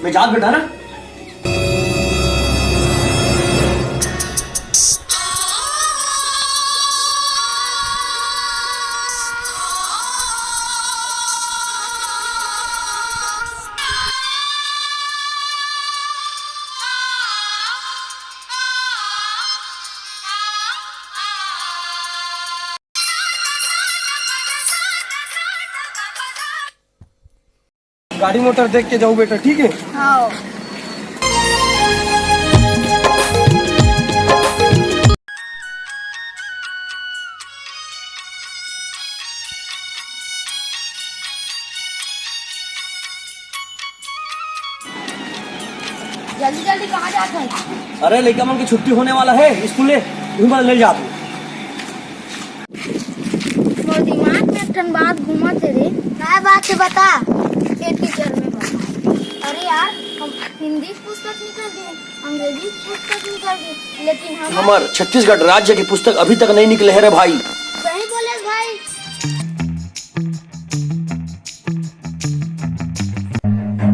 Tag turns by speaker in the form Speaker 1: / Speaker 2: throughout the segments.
Speaker 1: मैं जाग बैठा ना।
Speaker 2: गाड़ी मोटर देख के जाओ बेटा, ठीक है?
Speaker 3: हाँ। जल्दी जल्दी कहाँ जाते हैं?
Speaker 1: अरे लड़का मन की छुट्टी होने वाला है स्कूल ले जा तू।
Speaker 3: मोर दिमाग में एक ठन बात घुमा थे रे। क्या बात है बता? के टीचर में बता। अरे यार हम हिंदी पुस्तक निकाल दिए, अंग्रेजी पुस्तक निकाल दिए, लेकिन हम
Speaker 1: हमार छत्तीसगढ़ राज्य की पुस्तक अभी तक नहीं निकले है रे भाई।
Speaker 3: सही बोले भाई।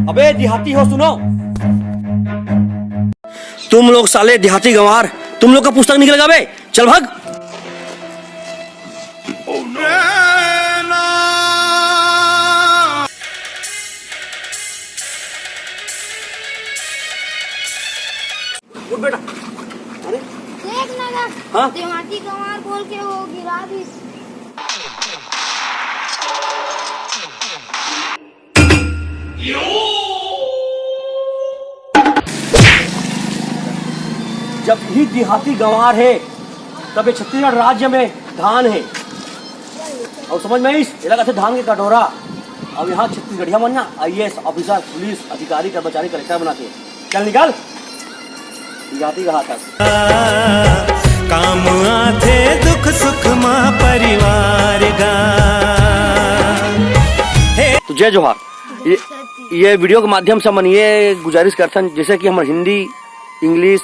Speaker 1: अबे देहाती हो, सुनो तुम लोग साले देहाती गंवार, तुम लोग का पुस्तक निकलेगा बे, चल भाग। उठ बेटा। अरे
Speaker 3: देख ना
Speaker 1: हाँ?
Speaker 3: देहाती गंवार बोल के वो गिरा दी।
Speaker 1: जब भी देहाती गंवार है तब ये छत्तीसगढ़ राज्य में धान है, और समझ में इस इलाका से धान के कटोरा। अब यहाँ छत्तीसगढ़िया मन ना IAS ऑफिसर, पुलिस अधिकारी, कर्मचारी, कलेक्टर बनाते हैं। चल निकाल देहाती कहा तक
Speaker 4: काम आथे दुख सुख माँ परिवार का।
Speaker 1: तो जय जोहार। ये वीडियो के माध्यम से हम ये गुजारिश करथन, जैसे कि हमारे हिंदी, इंग्लिश,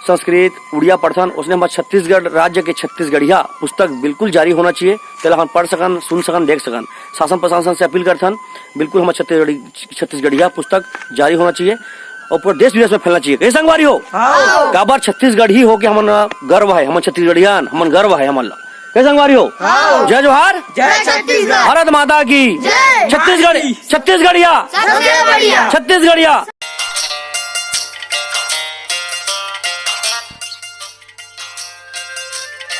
Speaker 1: संस्कृत, उड़िया पढ़थन, उसने हमारे छत्तीसगढ़ राज्य के छत्तीसगढ़िया पुस्तक बिल्कुल जारी होना चाहिए, तेला हम पढ़ सकन, सुन सकन, देख सकन। शासन प्रशासन से अपील करथन बिल्कुल हमारे छत्तीसगढ़िया पुस्तक जारी होना चाहिए और पूरे देश विदेश में फैलना चाहिए। कई संगवारी हो काबर छत्तीसगढ़ ही हो कि हमारा गर्व है, हमारे छत्तीसगढ़ियान हमारा गर्व है हमारा। कई संगवारी हो। जय जोहार,
Speaker 2: जय छत्तीसगढ़,
Speaker 1: भारत माता की, छत्तीसगढ़, छत्तीसगढ़िया, छत्तीसगढ़िया।